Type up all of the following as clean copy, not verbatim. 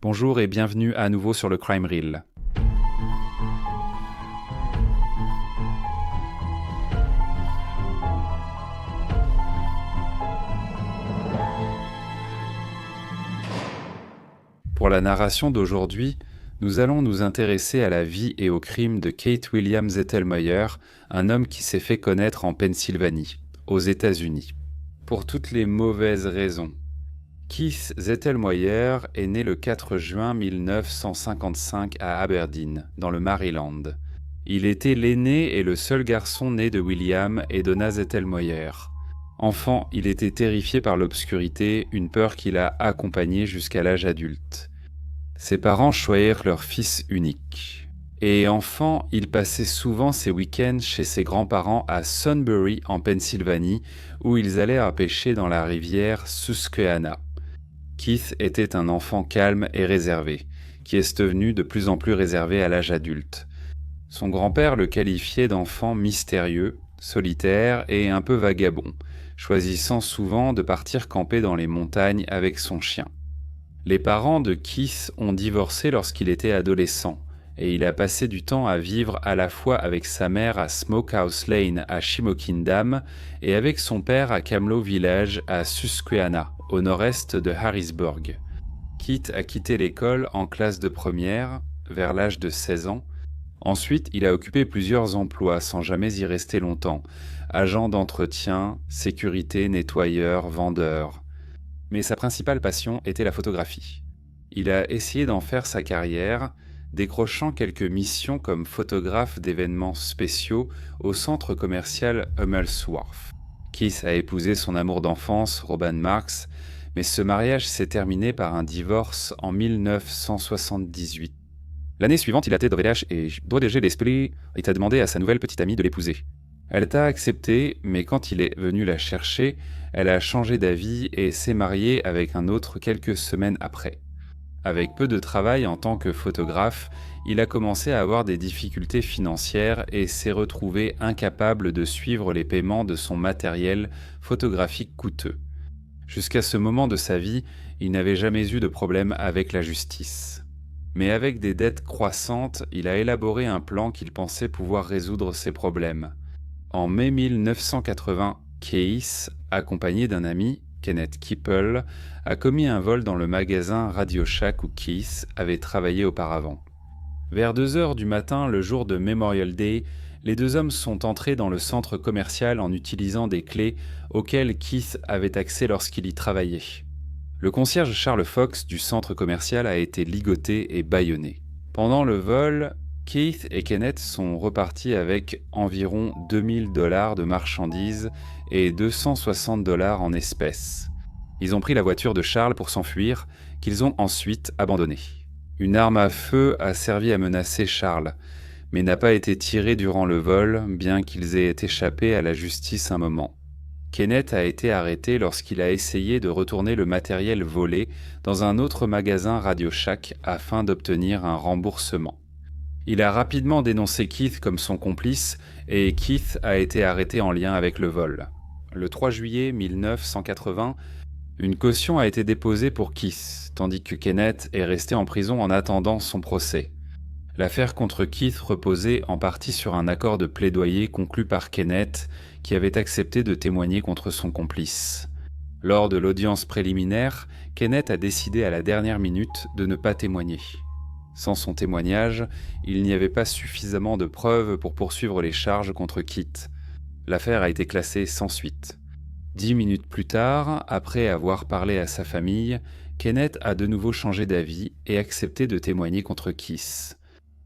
Bonjour et bienvenue à nouveau sur le Crime Reel. Pour la narration d'aujourd'hui, nous allons nous intéresser à la vie et aux crimes de Keith William Zettelmeyer, un homme qui s'est fait connaître en Pennsylvanie, aux États-Unis. Pour toutes les mauvaises raisons. Keith Zettelmeyer est né le 4 juin 1955 à Aberdeen, dans le Maryland. Il était l'aîné et le seul garçon né de William et Donna Zettelmeyer. Enfant, il était terrifié par l'obscurité, une peur qui l'a accompagné jusqu'à l'âge adulte. Ses parents choisirent leur fils unique. Et enfant, il passait souvent ses week-ends chez ses grands-parents à Sunbury, en Pennsylvanie, où ils allaient à pêcher dans la rivière Susquehanna. Keith était un enfant calme et réservé, qui est devenu de plus en plus réservé à l'âge adulte. Son grand-père le qualifiait d'enfant mystérieux, solitaire et un peu vagabond, choisissant souvent de partir camper dans les montagnes avec son chien. Les parents de Keith ont divorcé lorsqu'il était adolescent, et il a passé du temps à vivre à la fois avec sa mère à Smokehouse Lane à Shamokin Dam et avec son père à Kamlow Village à Susquehanna, au nord-est de Harrisburg. Keith a quitté l'école en classe de première, vers l'âge de 16 ans. Ensuite, il a occupé plusieurs emplois sans jamais y rester longtemps. Agent d'entretien, sécurité, nettoyeur, vendeur. Mais sa principale passion était la photographie. Il a essayé d'en faire sa carrière, décrochant quelques missions comme photographe d'événements spéciaux au centre commercial Hummel's Wharf. Keith a épousé son amour d'enfance, Robin Marks, mais ce mariage s'est terminé par un divorce en 1978. L'année suivante, il a été de voyage et diriger l'esprit, il a demandé à sa nouvelle petite amie de l'épouser. Elle t'a accepté, mais quand il est venu la chercher, elle a changé d'avis et s'est mariée avec un autre quelques semaines après. Avec peu de travail en tant que photographe, il a commencé à avoir des difficultés financières et s'est retrouvé incapable de suivre les paiements de son matériel photographique coûteux. Jusqu'à ce moment de sa vie, il n'avait jamais eu de problème avec la justice. Mais avec des dettes croissantes, il a élaboré un plan qu'il pensait pouvoir résoudre ses problèmes. En mai 1980, Keith, accompagné d'un ami, Kenneth Keppel, a commis un vol dans le magasin Radio Shack où Keith avait travaillé auparavant. Vers 2 heures du matin, le jour de Memorial Day, les deux hommes sont entrés dans le centre commercial en utilisant des clés auxquelles Keith avait accès lorsqu'il y travaillait. Le concierge Charles Fox du centre commercial a été ligoté et bâillonné. Pendant le vol, Keith et Kenneth sont repartis avec environ $2000 de marchandises et $260 en espèces. Ils ont pris la voiture de Charles pour s'enfuir, qu'ils ont ensuite abandonnée. Une arme à feu a servi à menacer Charles, mais n'a pas été tirée durant le vol, bien qu'ils aient échappé à la justice un moment. Kenneth a été arrêté lorsqu'il a essayé de retourner le matériel volé dans un autre magasin Radio Shack afin d'obtenir un remboursement. Il a rapidement dénoncé Keith comme son complice et Keith a été arrêté en lien avec le vol. Le 3 juillet 1980, une caution a été déposée pour Keith, tandis que Kenneth est resté en prison en attendant son procès. L'affaire contre Keith reposait en partie sur un accord de plaidoyer conclu par Kenneth, qui avait accepté de témoigner contre son complice. Lors de l'audience préliminaire, Kenneth a décidé à la dernière minute de ne pas témoigner. Sans son témoignage, il n'y avait pas suffisamment de preuves pour poursuivre les charges contre Keith. L'affaire a été classée sans suite. 10 minutes plus tard, après avoir parlé à sa famille, Kenneth a de nouveau changé d'avis et accepté de témoigner contre Keith.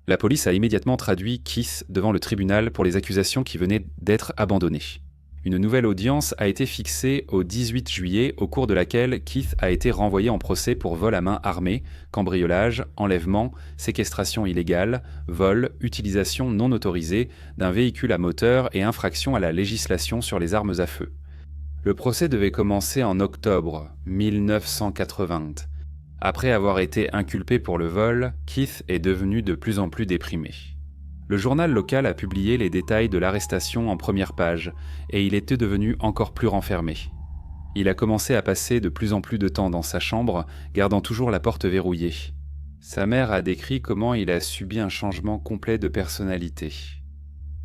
La police a immédiatement traduit Keith devant le tribunal pour les accusations qui venaient d'être abandonnées. Une nouvelle audience a été fixée au 18 juillet, au cours de laquelle Keith a été renvoyé en procès pour vol à main armée, cambriolage, enlèvement, séquestration illégale, vol, utilisation non autorisée d'un véhicule à moteur et infraction à la législation sur les armes à feu. Le procès devait commencer en octobre 1980. Après avoir été inculpé pour le vol, Keith est devenu de plus en plus déprimé. Le journal local a publié les détails de l'arrestation en première page, et il était devenu encore plus renfermé. Il a commencé à passer de plus en plus de temps dans sa chambre, gardant toujours la porte verrouillée. Sa mère a décrit comment il a subi un changement complet de personnalité.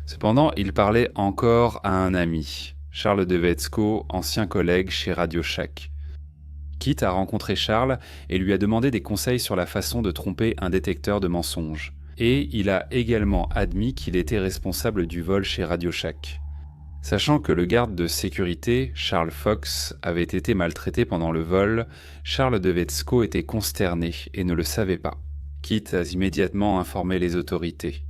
Cependant, il parlait encore à un ami, Charles Devetsko, ancien collègue chez Radio Shack. Kit a rencontré Charles et lui a demandé des conseils sur la façon de tromper un détecteur de mensonges. Et il a également admis qu'il était responsable du vol chez Radio Shack. Sachant que le garde de sécurité, Charles Fox, avait été maltraité pendant le vol, Charles Devetsko était consterné et ne le savait pas. Kit a immédiatement informé les autorités.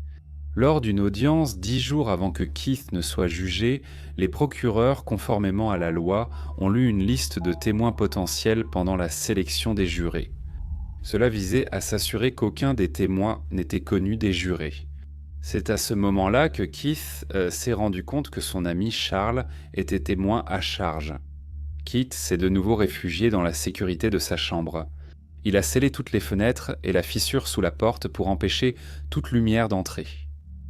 Lors d'une audience 10 jours avant que Keith ne soit jugé, les procureurs, conformément à la loi, ont lu une liste de témoins potentiels pendant la sélection des jurés. Cela visait à s'assurer qu'aucun des témoins n'était connu des jurés. C'est à ce moment-là que Keith s'est rendu compte que son ami Charles était témoin à charge. Keith s'est de nouveau réfugié dans la sécurité de sa chambre. Il a scellé toutes les fenêtres et la fissure sous la porte pour empêcher toute lumière d'entrer.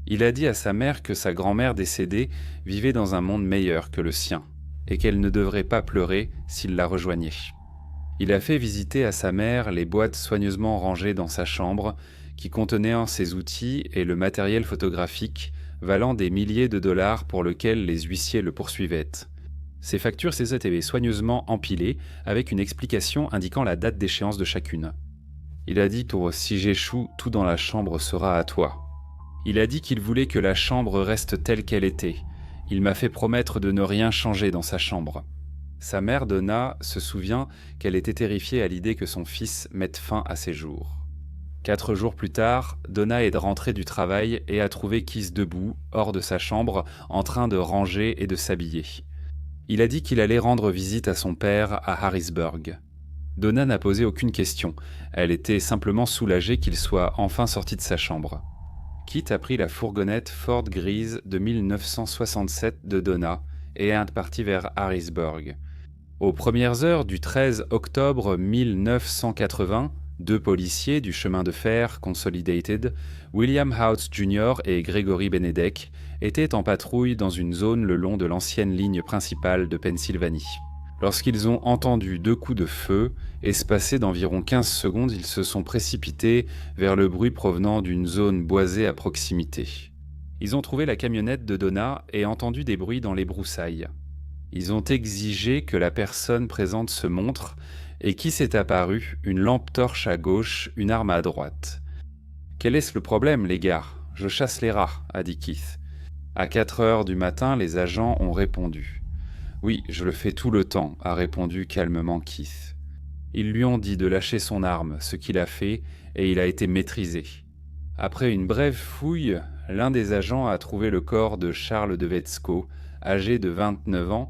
Il a dit à sa mère que sa grand-mère décédée vivait dans un monde meilleur que le sien, et qu'elle ne devrait pas pleurer s'il la rejoignait. Il a fait visiter à sa mère les boîtes soigneusement rangées dans sa chambre, qui contenaient ses outils et le matériel photographique, valant des milliers de dollars pour lequel les huissiers le poursuivaient. Ces factures étaient soigneusement empilées, avec une explication indiquant la date d'échéance de chacune. Il a dit « Si j'échoue, tout dans la chambre sera à toi ». Il a dit qu'il voulait que la chambre reste telle qu'elle était. Il m'a fait promettre de ne rien changer dans sa chambre. Sa mère, Donna, se souvient qu'elle était terrifiée à l'idée que son fils mette fin à ses jours. 4 jours plus tard, Donna est rentrée du travail et a trouvé Keith debout, hors de sa chambre, en train de ranger et de s'habiller. Il a dit qu'il allait rendre visite à son père à Harrisburg. Donna n'a posé aucune question. Elle était simplement soulagée qu'il soit enfin sorti de sa chambre. Kit a pris la fourgonnette Ford grise de 1967 de Donna et est parti vers Harrisburg. Aux premières heures du 13 octobre 1980, 2 policiers du chemin de fer Consolidated, William Houts Jr. et Gregory Benedek, étaient en patrouille dans une zone le long de l'ancienne ligne principale de Pennsylvanie. Lorsqu'ils ont entendu 2 coups de feu, espacés d'environ 15 secondes, ils se sont précipités vers le bruit provenant d'une zone boisée à proximité. Ils ont trouvé la camionnette de Donna et entendu des bruits dans les broussailles. Ils ont exigé que la personne présente se montre et qui s'est apparu, une lampe torche à gauche, une arme à droite. « Quel est le problème, les gars ? Je chasse les rats, a dit Keith. À 4 heures du matin, les agents ont répondu. Oui, je le fais tout le temps, a répondu calmement Keith. Ils lui ont dit de lâcher son arme, ce qu'il a fait, et il a été maîtrisé. Après une brève fouille, l'un des agents a trouvé le corps de Charles Devetsko, âgé de 29 ans.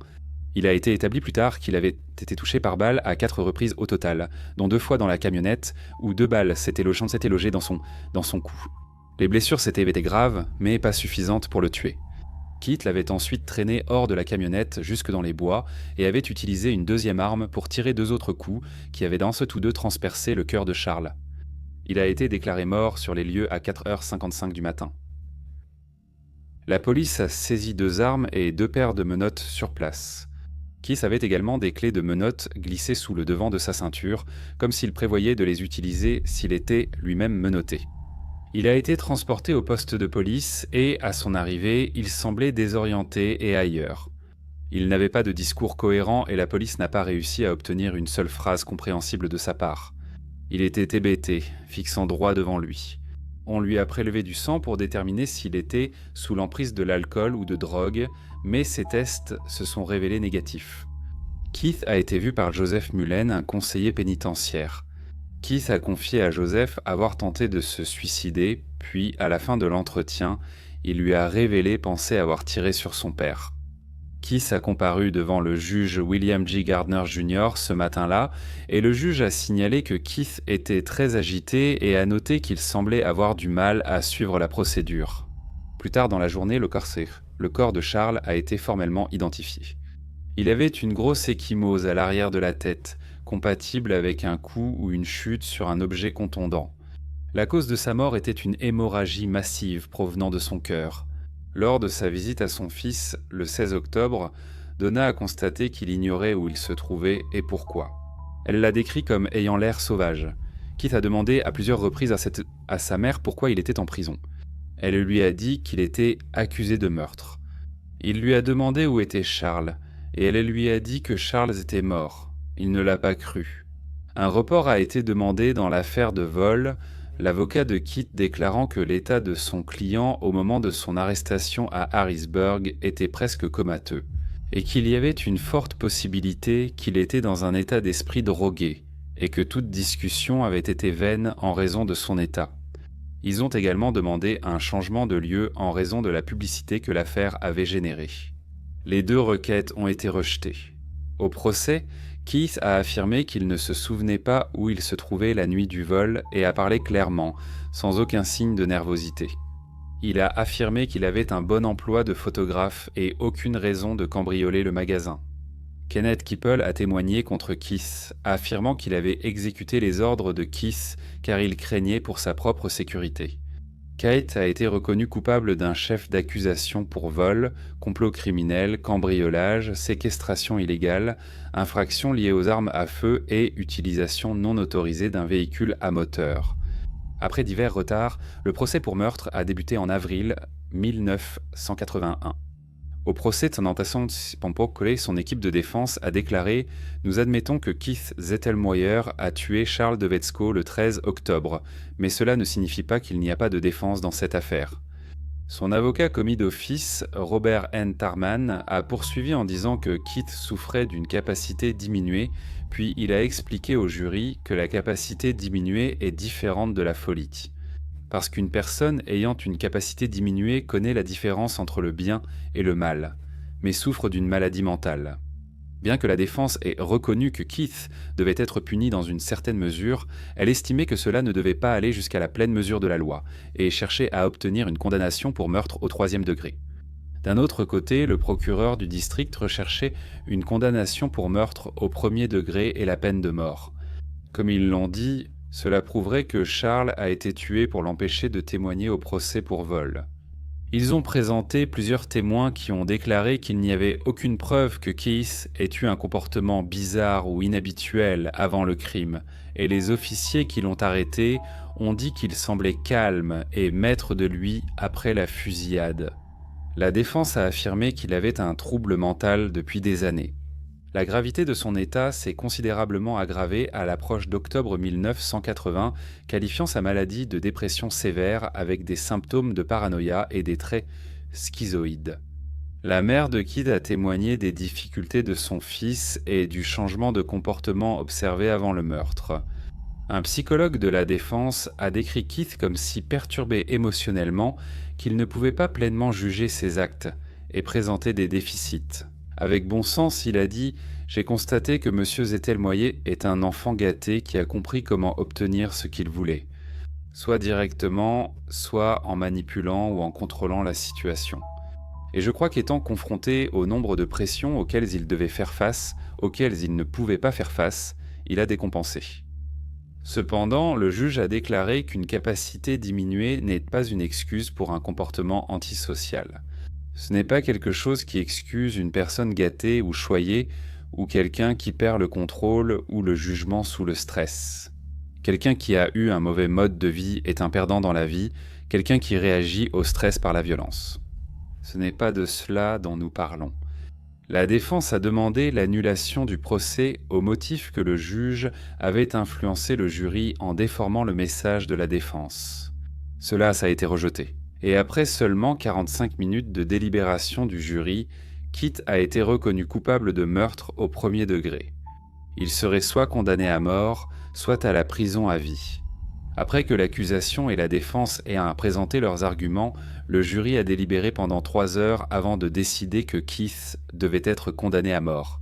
Il a été établi plus tard qu'il avait été touché par balle à 4 reprises au total, dont 2 fois dans la camionnette, où 2 balles s'étaient logées dans son cou. Les blessures s'étaient graves, mais pas suffisantes pour le tuer. Kit l'avait ensuite traîné hors de la camionnette jusque dans les bois et avait utilisé une deuxième arme pour tirer 2 autres coups qui avaient tous 2 transpercé le cœur de Charles. Il a été déclaré mort sur les lieux à 4h55 du matin. La police a saisi 2 armes et 2 paires de menottes sur place. Keith avait également des clés de menottes glissées sous le devant de sa ceinture, comme s'il prévoyait de les utiliser s'il était lui-même menotté. Il a été transporté au poste de police et, à son arrivée, il semblait désorienté et ailleurs. Il n'avait pas de discours cohérent et la police n'a pas réussi à obtenir une seule phrase compréhensible de sa part. Il était hébété, fixant droit devant lui. On lui a prélevé du sang pour déterminer s'il était sous l'emprise de l'alcool ou de drogue, mais ces tests se sont révélés négatifs. Keith a été vu par Joseph Mullen, un conseiller pénitentiaire. Keith a confié à Joseph avoir tenté de se suicider, puis, à la fin de l'entretien, il lui a révélé penser avoir tiré sur son père. Keith a comparu devant le juge William G. Gardner Jr. ce matin-là, et le juge a signalé que Keith était très agité et a noté qu'il semblait avoir du mal à suivre la procédure. Plus tard dans la journée, le corps de Charles a été formellement identifié. Il avait une grosse ecchymose à l'arrière de la tête, compatible avec un coup ou une chute sur un objet contondant. La cause de sa mort était une hémorragie massive provenant de son cœur. Lors de sa visite à son fils, le 16 octobre, Donna a constaté qu'il ignorait où il se trouvait et pourquoi. Elle l'a décrit comme ayant l'air sauvage. Keith a demandé à plusieurs reprises à sa mère pourquoi il était en prison. Elle lui a dit qu'il était accusé de meurtre. Il lui a demandé où était Charles, et elle lui a dit que Charles était mort. Il ne l'a pas cru. Un report a été demandé dans l'affaire de vol, l'avocat de Keith déclarant que l'état de son client au moment de son arrestation à Harrisburg était presque comateux, et qu'il y avait une forte possibilité qu'il était dans un état d'esprit drogué, et que toute discussion avait été vaine en raison de son état. Ils ont également demandé un changement de lieu en raison de la publicité que l'affaire avait générée. Les deux requêtes ont été rejetées. Au procès, Keith a affirmé qu'il ne se souvenait pas où il se trouvait la nuit du vol et a parlé clairement, sans aucun signe de nervosité. Il a affirmé qu'il avait un bon emploi de photographe et aucune raison de cambrioler le magasin. Kenneth Keppel a témoigné contre Keith, affirmant qu'il avait exécuté les ordres de Keith car il craignait pour sa propre sécurité. Kate a été reconnu coupable d'un chef d'accusation pour vol, complot criminel, cambriolage, séquestration illégale, infraction liée aux armes à feu et utilisation non autorisée d'un véhicule à moteur. Après divers retards, le procès pour meurtre a débuté en avril 1981. Au procès de Tanatasson Tsipampokole, son équipe de défense a déclaré « Nous admettons que Keith Zettelmoyer a tué Charles Devetsko le 13 octobre, mais cela ne signifie pas qu'il n'y a pas de défense dans cette affaire. » Son avocat commis d'office, Robert N. Tarman, a poursuivi en disant que Keith souffrait d'une capacité diminuée, puis il a expliqué au jury que la capacité diminuée est différente de la folie. Parce qu'une personne ayant une capacité diminuée connaît la différence entre le bien et le mal, mais souffre d'une maladie mentale. Bien que la défense ait reconnu que Keith devait être puni dans une certaine mesure, elle estimait que cela ne devait pas aller jusqu'à la pleine mesure de la loi, et cherchait à obtenir une condamnation pour meurtre au 3e degré. D'un autre côté, le procureur du district recherchait une condamnation pour meurtre au 1er degré et la peine de mort. Comme ils l'ont dit, cela prouverait que Charles a été tué pour l'empêcher de témoigner au procès pour vol. Ils ont présenté plusieurs témoins qui ont déclaré qu'il n'y avait aucune preuve que Keith ait eu un comportement bizarre ou inhabituel avant le crime, et les officiers qui l'ont arrêté ont dit qu'il semblait calme et maître de lui après la fusillade. La défense a affirmé qu'il avait un trouble mental depuis des années. La gravité de son état s'est considérablement aggravée à l'approche d'octobre 1980, qualifiant sa maladie de dépression sévère avec des symptômes de paranoïa et des traits schizoïdes. La mère de Keith a témoigné des difficultés de son fils et du changement de comportement observé avant le meurtre. Un psychologue de la défense a décrit Keith comme si perturbé émotionnellement qu'il ne pouvait pas pleinement juger ses actes et présentait des déficits. Avec bon sens, il a dit « J'ai constaté que M. Zettelmoyer est un enfant gâté qui a compris comment obtenir ce qu'il voulait, soit directement, soit en manipulant ou en contrôlant la situation. Et je crois qu'étant confronté au nombre de pressions auxquelles il devait faire face, auxquelles il ne pouvait pas faire face, il a décompensé. » Cependant, le juge a déclaré qu'une capacité diminuée n'est pas une excuse pour un comportement antisocial. Ce n'est pas quelque chose qui excuse une personne gâtée ou choyée ou quelqu'un qui perd le contrôle ou le jugement sous le stress. Quelqu'un qui a eu un mauvais mode de vie est un perdant dans la vie, quelqu'un qui réagit au stress par la violence. Ce n'est pas de cela dont nous parlons. La défense a demandé l'annulation du procès au motif que le juge avait influencé le jury en déformant le message de la défense. Cela a été rejeté. Et après seulement 45 minutes de délibération du jury, Keith a été reconnu coupable de meurtre au 1er degré. Il serait soit condamné à mort, soit à la prison à vie. Après que l'accusation et la défense aient présenté leurs arguments, le jury a délibéré pendant 3 heures avant de décider que Keith devait être condamné à mort.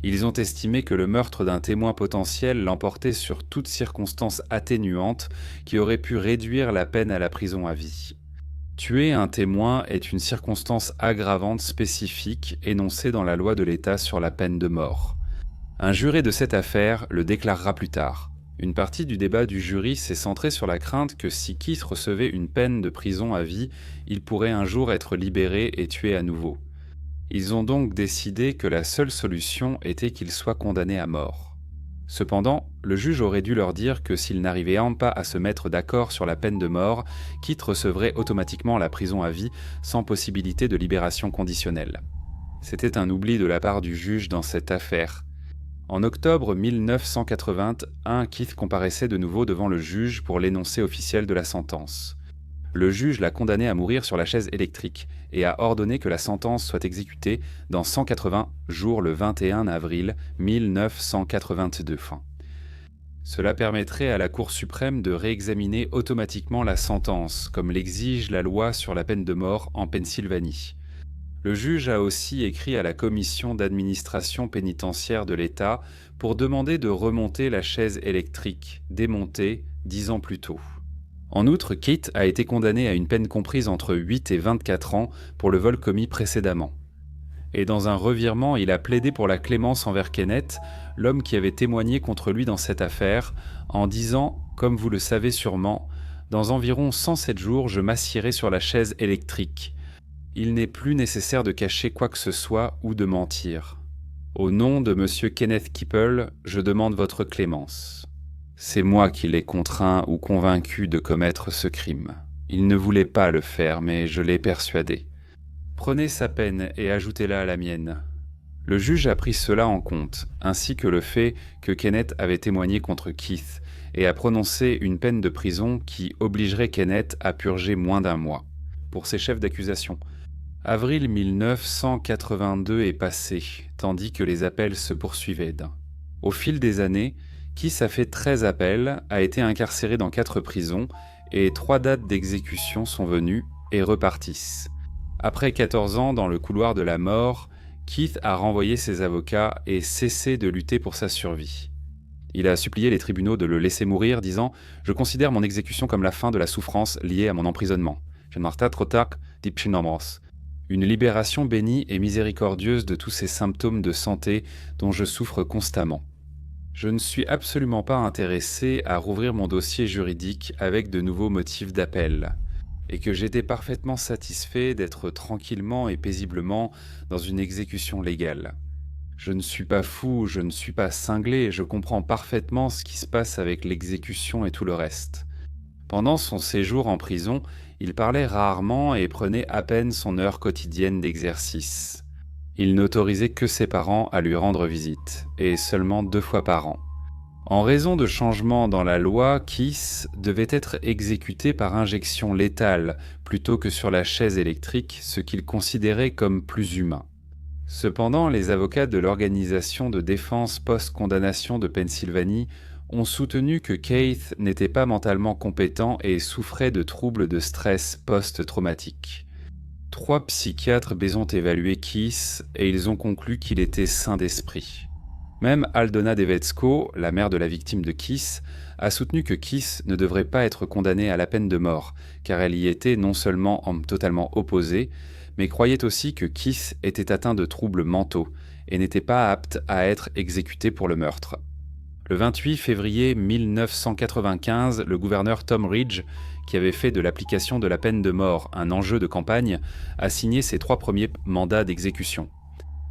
Ils ont estimé que le meurtre d'un témoin potentiel l'emportait sur toute circonstance atténuante qui aurait pu réduire la peine à la prison à vie. Tuer un témoin est une circonstance aggravante spécifique énoncée dans la loi de l'État sur la peine de mort. Un juré de cette affaire le déclarera plus tard. Une partie du débat du jury s'est centrée sur la crainte que si Keith recevait une peine de prison à vie, il pourrait un jour être libéré et tué à nouveau. Ils ont donc décidé que la seule solution était qu'il soit condamné à mort. Cependant, le juge aurait dû leur dire que s'ils n'arrivaient pas à se mettre d'accord sur la peine de mort, Keith recevrait automatiquement la prison à vie sans possibilité de libération conditionnelle. C'était un oubli de la part du juge dans cette affaire. En octobre 1981, Keith comparaissait de nouveau devant le juge pour l'énoncé officiel de la sentence. Le juge l'a condamné à mourir sur la chaise électrique et a ordonné que la sentence soit exécutée dans 180 jours le 21 avril 1982. Cela permettrait à la Cour suprême de réexaminer automatiquement la sentence, comme l'exige la loi sur la peine de mort en Pennsylvanie. Le juge a aussi écrit à la Commission d'administration pénitentiaire de l'État pour demander de remonter la chaise électrique, démontée 10 ans plus tôt. En outre, Keith a été condamné à une peine comprise entre 8 et 24 ans pour le vol commis précédemment. Et dans un revirement, il a plaidé pour la clémence envers Kenneth, l'homme qui avait témoigné contre lui dans cette affaire, en disant, comme vous le savez sûrement, « Dans environ 107 jours, je m'assierai sur la chaise électrique. Il n'est plus nécessaire de cacher quoi que ce soit ou de mentir. Au nom de M. Kenneth Keeple, je demande votre clémence. C'est moi qui l'ai contraint ou convaincu de commettre ce crime. Il ne voulait pas le faire, mais je l'ai persuadé. Prenez sa peine et ajoutez-la à la mienne. » Le juge a pris cela en compte, ainsi que le fait que Kenneth avait témoigné contre Keith, et a prononcé une peine de prison qui obligerait Kenneth à purger moins d'1 mois. Pour ses chefs d'accusation, avril 1982 est passé, tandis que les appels se poursuivaient. Au fil des années, Keith a fait 13 appels, a été incarcéré dans 4 prisons, et 3 dates d'exécution sont venues et repartissent. Après 14 ans dans le couloir de la mort, Keith a renvoyé ses avocats et cessé de lutter pour sa survie. Il a supplié les tribunaux de le laisser mourir, disant « Je considère mon exécution comme la fin de la souffrance liée à mon emprisonnement. Une libération bénie et miséricordieuse de tous ces symptômes de santé dont je souffre constamment. Je ne suis absolument pas intéressé à rouvrir mon dossier juridique avec de nouveaux motifs d'appel, et que j'étais parfaitement satisfait d'être tranquillement et paisiblement dans une exécution légale. Je ne suis pas fou, je ne suis pas cinglé, je comprends parfaitement ce qui se passe avec l'exécution et tout le reste. » Pendant son séjour en prison, il parlait rarement et prenait à peine son heure quotidienne d'exercice. Il n'autorisait que ses parents à lui rendre visite, et seulement 2 fois par an. En raison de changements dans la loi, Keith devait être exécuté par injection létale plutôt que sur la chaise électrique, ce qu'il considérait comme plus humain. Cependant, les avocats de l'Organisation de défense post-condamnation de Pennsylvanie ont soutenu que Keith n'était pas mentalement compétent et souffrait de troubles de stress post-traumatique. 3 psychiatres ont évalué Keith et ils ont conclu qu'il était sain d'esprit. Même Aldona Devetsko, la mère de la victime de Keith, a soutenu que Keith ne devrait pas être condamné à la peine de mort, car elle y était non seulement totalement opposée, mais croyait aussi que Keith était atteint de troubles mentaux et n'était pas apte à être exécuté pour le meurtre. Le 28 février 1995, le gouverneur Tom Ridge, qui avait fait de l'application de la peine de mort un enjeu de campagne, a signé ses 3 premiers mandats d'exécution.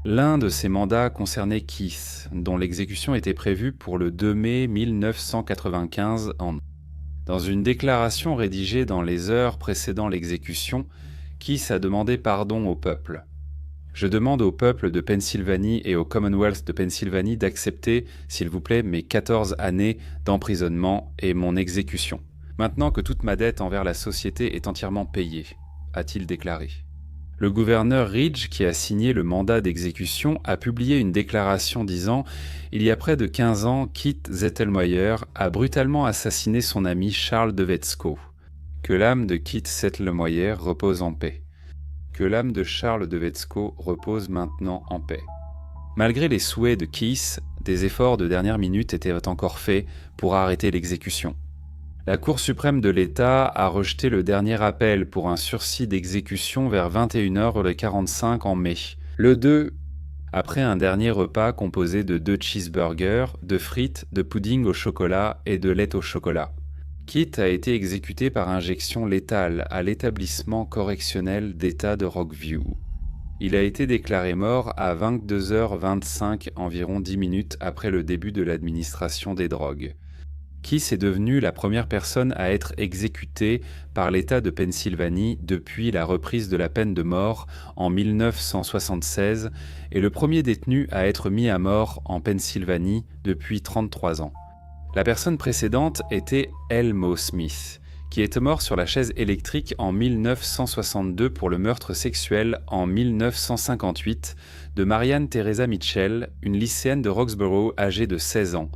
L'un de ces mandats concernait Keith, dont l'exécution était prévue pour le 2 mai 1995 Dans une déclaration rédigée dans les heures précédant l'exécution, Keith a demandé pardon au peuple. Je demande au peuple de Pennsylvanie et au Commonwealth de Pennsylvanie d'accepter, s'il vous plaît, mes 14 années d'emprisonnement et mon exécution, maintenant que toute ma dette envers la société est entièrement payée, a-t-il déclaré. Le gouverneur Ridge, qui a signé le mandat d'exécution, a publié une déclaration disant « Il y a près de 15 ans, Keith Zettelmeyer a brutalement assassiné son ami Charles Devetsko. Que l'âme de Keith Zettelmeyer repose en paix. Que l'âme de Charles Devetsko repose maintenant en paix. » Malgré les souhaits de Keith, des efforts de dernière minute étaient encore faits pour arrêter l'exécution. La Cour suprême de l'État a rejeté le dernier appel pour un sursis d'exécution vers 21h45 en mai. Le 2, après un dernier repas composé de 2 cheeseburgers, de frites, de pudding au chocolat et de lait au chocolat. Keith a été exécuté par injection létale à l'établissement correctionnel d'État de Rockview. Il a été déclaré mort à 22h25, environ 10 minutes après le début de l'administration des drogues. Keith est devenu la première personne à être exécutée par l'État de Pennsylvanie depuis la reprise de la peine de mort en 1976 et le premier détenu à être mis à mort en Pennsylvanie depuis 33 ans. La personne précédente était Elmo Smith, qui est mort sur la chaise électrique en 1962 pour le meurtre sexuel en 1958 de Marianne Teresa Mitchell, une lycéenne de Roxborough âgée de 16 ans.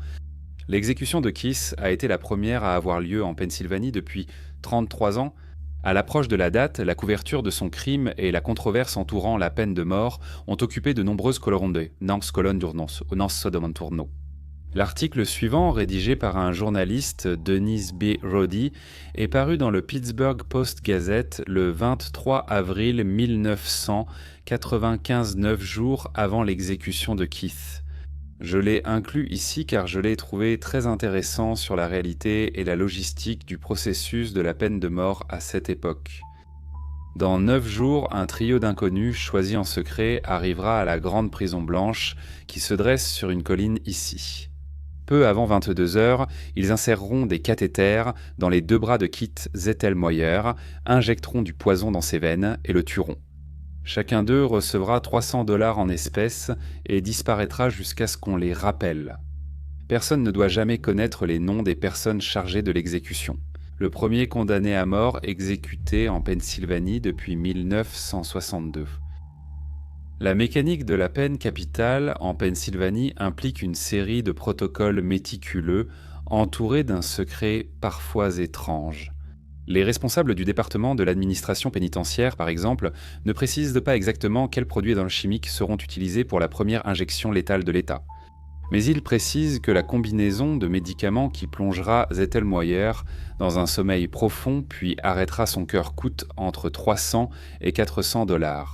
L'exécution de Keith a été la première à avoir lieu en Pennsylvanie depuis 33 ans. À l'approche de la date, la couverture de son crime et la controverse entourant la peine de mort ont occupé de nombreuses colonnes d'urnos. L'article suivant, rédigé par un journaliste, Denise B. Roddy, est paru dans le Pittsburgh Post-Gazette le 23 avril 1995, 9 jours avant l'exécution de Keith. Je l'ai inclus ici car je l'ai trouvé très intéressant sur la réalité et la logistique du processus de la peine de mort à cette époque. Dans 9 jours, un trio d'inconnus choisis en secret arrivera à la grande prison blanche qui se dresse sur une colline ici. Peu avant 22 heures, ils inséreront des cathéters dans les 2 bras de Keith Zettelmoyer, injecteront du poison dans ses veines et le tueront. Chacun d'eux recevra $300 en espèces et disparaîtra jusqu'à ce qu'on les rappelle. Personne ne doit jamais connaître les noms des personnes chargées de l'exécution. Le premier condamné à mort exécuté en Pennsylvanie depuis 1962. La mécanique de la peine capitale en Pennsylvanie implique une série de protocoles méticuleux entourés d'un secret parfois étrange. Les responsables du département de l'administration pénitentiaire, par exemple, ne précisent pas exactement quels produits chimiques seront utilisés pour la première injection létale de l'État. Mais ils précisent que la combinaison de médicaments qui plongera Zettelmoyer dans un sommeil profond puis arrêtera son cœur coûte entre $300 et $400.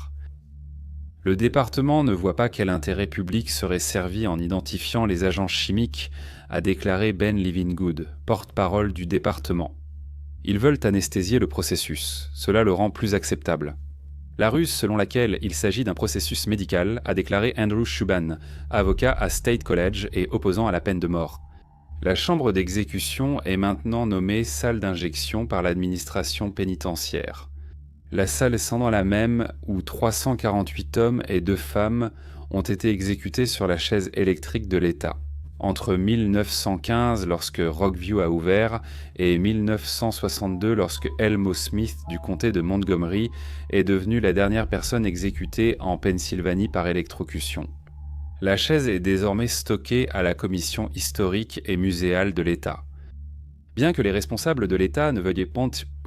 Le département ne voit pas quel intérêt public serait servi en identifiant les agents chimiques, a déclaré Ben Livingood, porte-parole du département. Ils veulent anesthésier le processus, cela le rend plus acceptable. La ruse selon laquelle il s'agit d'un processus médical, a déclaré Andrew Shuban, avocat à State College et opposant à la peine de mort. La chambre d'exécution est maintenant nommée salle d'injection par l'administration pénitentiaire. La salle étant la même où 348 hommes et 2 femmes ont été exécutés sur la chaise électrique de l'État. Entre 1915, lorsque Rockview a ouvert, et 1962, lorsque Elmo Smith du comté de Montgomery est devenu la dernière personne exécutée en Pennsylvanie par électrocution. La chaise est désormais stockée à la commission historique et muséale de l'État. Bien que les responsables de l'État ne veuillent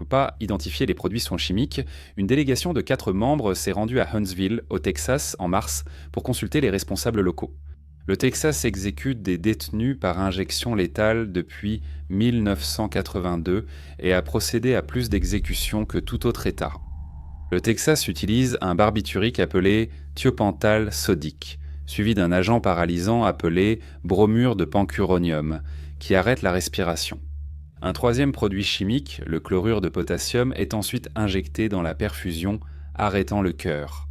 pas identifier les produits chimiques, une délégation de 4 membres s'est rendue à Huntsville, au Texas, en mars, pour consulter les responsables locaux. Le Texas exécute des détenus par injection létale depuis 1982 et a procédé à plus d'exécutions que tout autre État. Le Texas utilise un barbiturique appelé thiopental sodique, suivi d'un agent paralysant appelé bromure de pancuronium, qui arrête la respiration. Un troisième produit chimique, le chlorure de potassium, est ensuite injecté dans la perfusion, arrêtant le cœur.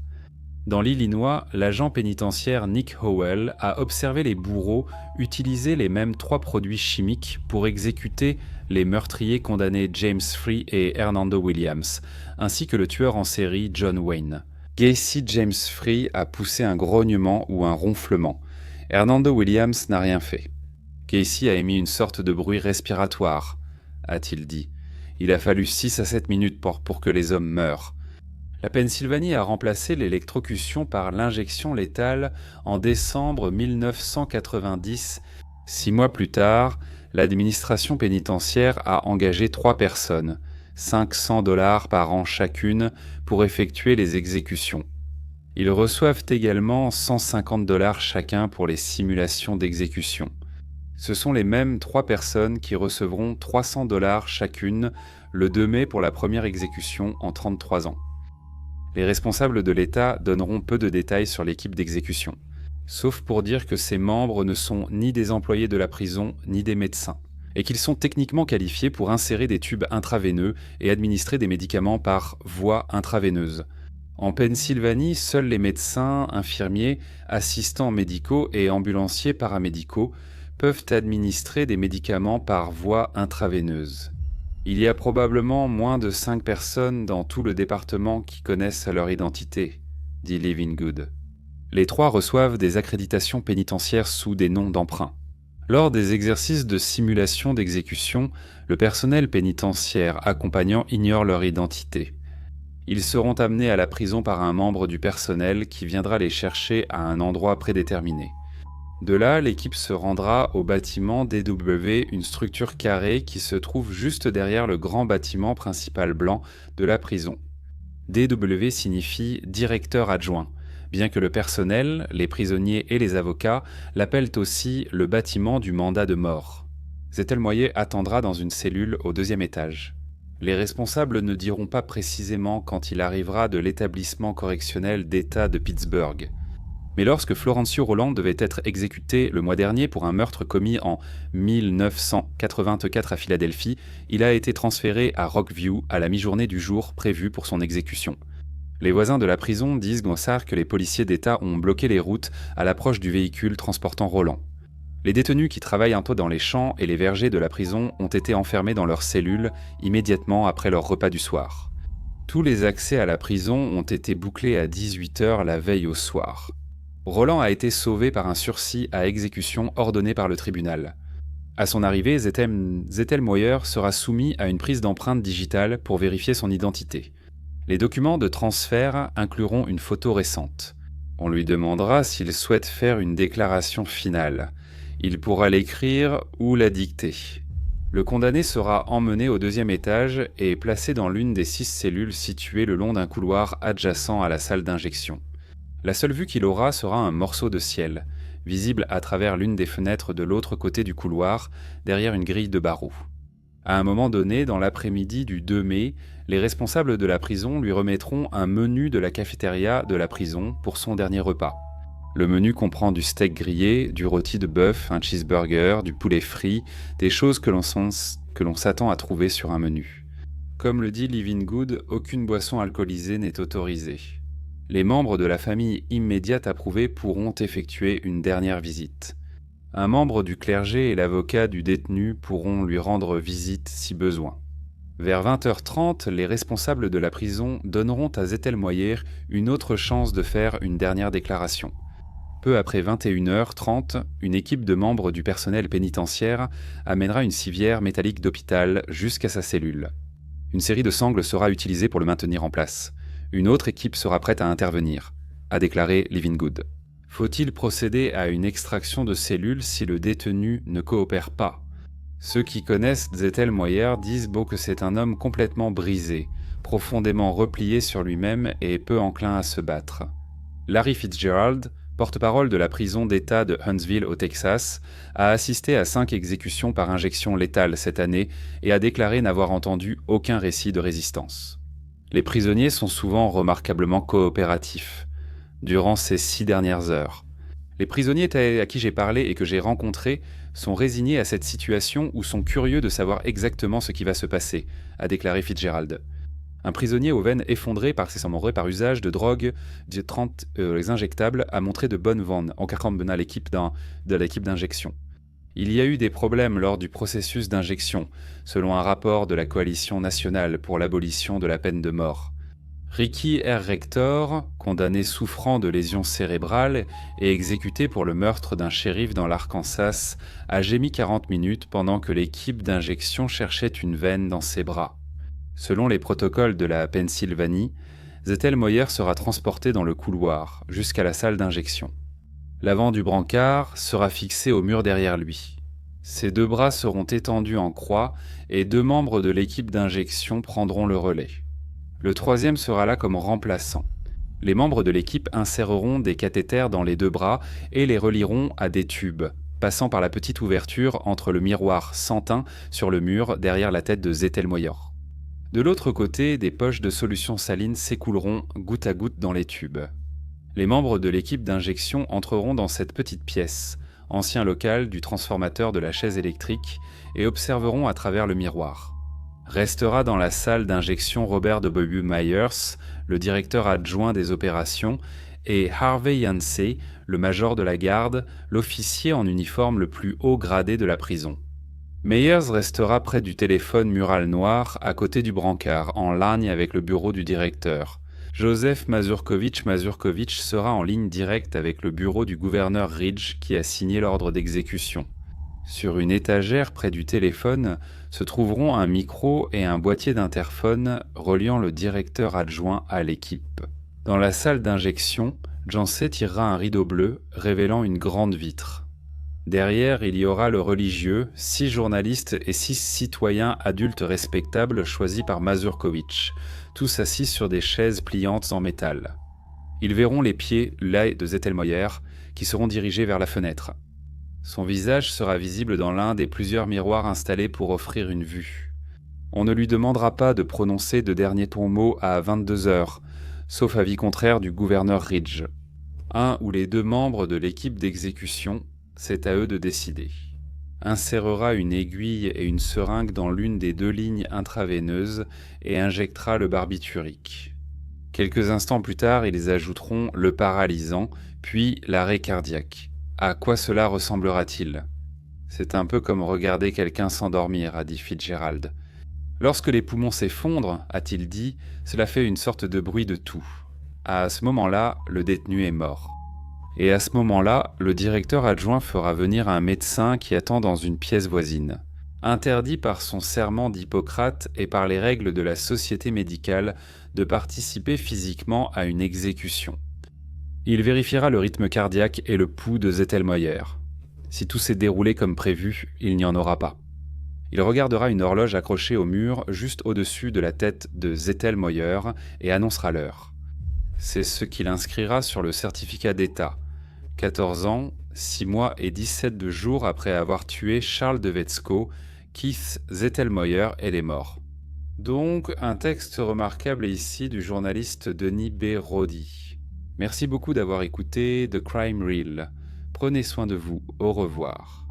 Dans l'Illinois, l'agent pénitentiaire Nick Howell a observé les bourreaux utiliser les mêmes 3 produits chimiques pour exécuter les meurtriers condamnés James Free et Hernando Williams, ainsi que le tueur en série John Wayne. Gacy James Free a poussé un grognement ou un ronflement. Hernando Williams n'a rien fait. Gacy a émis une sorte de bruit respiratoire, a-t-il dit. Il a fallu 6 à 7 minutes pour que les hommes meurent. La Pennsylvanie a remplacé l'électrocution par l'injection létale en décembre 1990. 6 mois plus tard, l'administration pénitentiaire a engagé 3 personnes, $500 par an chacune, pour effectuer les exécutions. Ils reçoivent également $150 chacun pour les simulations d'exécution. Ce sont les mêmes 3 personnes qui recevront $300 chacune le 2 mai pour la première exécution en 33 ans. Les responsables de l'État donneront peu de détails sur l'équipe d'exécution, sauf pour dire que ses membres ne sont ni des employés de la prison ni des médecins, et qu'ils sont techniquement qualifiés pour insérer des tubes intraveineux et administrer des médicaments par voie intraveineuse. En Pennsylvanie, seuls les médecins, infirmiers, assistants médicaux et ambulanciers paramédicaux peuvent administrer des médicaments par voie intraveineuse. Il y a probablement moins de 5 personnes dans tout le département qui connaissent leur identité, dit Livingood. Les 3 reçoivent des accréditations pénitentiaires sous des noms d'emprunt. Lors des exercices de simulation d'exécution, le personnel pénitentiaire accompagnant ignore leur identité. Ils seront amenés à la prison par un membre du personnel qui viendra les chercher à un endroit prédéterminé. De là, l'équipe se rendra au bâtiment DW, une structure carrée qui se trouve juste derrière le grand bâtiment principal blanc de la prison. DW signifie directeur adjoint, bien que le personnel, les prisonniers et les avocats l'appellent aussi le bâtiment du mandat de mort. Zettelmoyer attendra dans une cellule au 2e étage. Les responsables ne diront pas précisément quand il arrivera de l'établissement correctionnel d'État de Pittsburgh. Mais lorsque Florencio Roland devait être exécuté le mois dernier pour un meurtre commis en 1984 à Philadelphie, il a été transféré à Rockview à la mi-journée du jour prévu pour son exécution. Les voisins de la prison disent Gonsard que les policiers d'État ont bloqué les routes à l'approche du véhicule transportant Roland. Les détenus qui travaillent un peu dans les champs et les vergers de la prison ont été enfermés dans leurs cellules immédiatement après leur repas du soir. Tous les accès à la prison ont été bouclés à 18h la veille au soir. Roland a été sauvé par un sursis à exécution ordonné par le tribunal. À son arrivée, Zettelmoyer sera soumis à une prise d'empreinte digitale pour vérifier son identité. Les documents de transfert incluront une photo récente. On lui demandera s'il souhaite faire une déclaration finale. Il pourra l'écrire ou la dicter. Le condamné sera emmené au 2e étage et placé dans l'une des 6 cellules situées le long d'un couloir adjacent à la salle d'injection. La seule vue qu'il aura sera un morceau de ciel, visible à travers l'une des fenêtres de l'autre côté du couloir, derrière une grille de barreaux. À un moment donné, dans l'après-midi du 2 mai, les responsables de la prison lui remettront un menu de la cafétéria de la prison pour son dernier repas. Le menu comprend du steak grillé, du rôti de bœuf, un cheeseburger, du poulet frit, des choses que l'on s'attend à trouver sur un menu. Comme le dit Livingood, aucune boisson alcoolisée n'est autorisée. Les membres de la famille immédiate approuvée pourront effectuer une dernière visite. Un membre du clergé et l'avocat du détenu pourront lui rendre visite si besoin. Vers 20h30, les responsables de la prison donneront à Zettelmoyer une autre chance de faire une dernière déclaration. Peu après 21h30, une équipe de membres du personnel pénitentiaire amènera une civière métallique d'hôpital jusqu'à sa cellule. Une série de sangles sera utilisée pour le maintenir en place. Une autre équipe sera prête à intervenir, a déclaré Livingood. Faut-il procéder à une extraction de cellules si le détenu ne coopère pas ? Ceux qui connaissent Zettelmoyer disent que c'est un homme complètement brisé, profondément replié sur lui-même et peu enclin à se battre. Larry Fitzgerald, porte-parole de la prison d'État de Huntsville au Texas, a assisté à 5 exécutions par injection létale cette année et a déclaré n'avoir entendu aucun récit de résistance. Les prisonniers sont souvent remarquablement coopératifs. Durant ces 6 dernières heures, les prisonniers à qui j'ai parlé et que j'ai rencontrés sont résignés à cette situation ou sont curieux de savoir exactement ce qui va se passer, a déclaré Fitzgerald. Un prisonnier aux veines effondrées par usage de drogues injectables a montré de bonnes vannes en à l'équipe d'injection. Il y a eu des problèmes lors du processus d'injection, selon un rapport de la Coalition nationale pour l'abolition de la peine de mort. Ricky R. Rector, condamné souffrant de lésions cérébrales et exécuté pour le meurtre d'un shérif dans l'Arkansas, a gémi 40 minutes pendant que l'équipe d'injection cherchait une veine dans ses bras. Selon les protocoles de la Pennsylvanie, Zettelmoyer sera transporté dans le couloir, jusqu'à la salle d'injection. L'avant du brancard sera fixé au mur derrière lui. Ses 2 bras seront étendus en croix et 2 membres de l'équipe d'injection prendront le relais. Le 3e sera là comme remplaçant. Les membres de l'équipe inséreront des cathéters dans les 2 bras et les relieront à des tubes, passant par la petite ouverture entre le miroir sans teint sur le mur derrière la tête de Zettelmoyer. De l'autre côté, des poches de solution saline s'écouleront goutte à goutte dans les tubes. Les membres de l'équipe d'injection entreront dans cette petite pièce, ancien local du transformateur de la chaise électrique, et observeront à travers le miroir. Restera dans la salle d'injection Robert W. Myers, le directeur adjoint des opérations, et Harvey Yancey, le major de la garde, l'officier en uniforme le plus haut gradé de la prison. Myers restera près du téléphone mural noir, à côté du brancard, en ligne avec le bureau du directeur. Joseph Mazurkovitch sera en ligne directe avec le bureau du gouverneur Ridge qui a signé l'ordre d'exécution. Sur une étagère près du téléphone se trouveront un micro et un boîtier d'interphone reliant le directeur adjoint à l'équipe. Dans la salle d'injection, Yancey tirera un rideau bleu révélant une grande vitre. Derrière, il y aura le religieux, 6 journalistes et 6 citoyens adultes respectables choisis par Mazurkovitch, tous assis sur des chaises pliantes en métal. Ils verront les pieds là de Zettelmeuer qui seront dirigés vers la fenêtre. Son visage sera visible dans l'un des plusieurs miroirs installés pour offrir une vue. On ne lui demandera pas de prononcer de derniers mots à 22h, sauf avis contraire du gouverneur Ridge. Un ou les 2 membres de l'équipe d'exécution, c'est à eux de décider. Insérera une aiguille et une seringue dans l'une des 2 lignes intraveineuses et injectera le barbiturique. Quelques instants plus tard, ils ajouteront le paralysant, puis l'arrêt cardiaque. À quoi cela ressemblera-t-il ? C'est un peu comme regarder quelqu'un s'endormir, a dit Fitzgerald. Lorsque les poumons s'effondrent, a-t-il dit, cela fait une sorte de bruit de toux. À ce moment-là, le détenu est mort. Et à ce moment-là, le directeur adjoint fera venir un médecin qui attend dans une pièce voisine. Interdit par son serment d'Hippocrate et par les règles de la société médicale de participer physiquement à une exécution. Il vérifiera le rythme cardiaque et le pouls de Zettelmeuer. Si tout s'est déroulé comme prévu, il n'y en aura pas. Il regardera une horloge accrochée au mur juste au-dessus de la tête de Zettelmeuer et annoncera l'heure. C'est ce qu'il inscrira sur le certificat d'état. 14 ans, 6 mois et 17 jours après avoir tué Charles de Wetzko, Keith Zettelmeuer est mort. Donc, un texte remarquable ici du journaliste Denis B. Roddy. Merci beaucoup d'avoir écouté The Crime Reel. Prenez soin de vous, au revoir.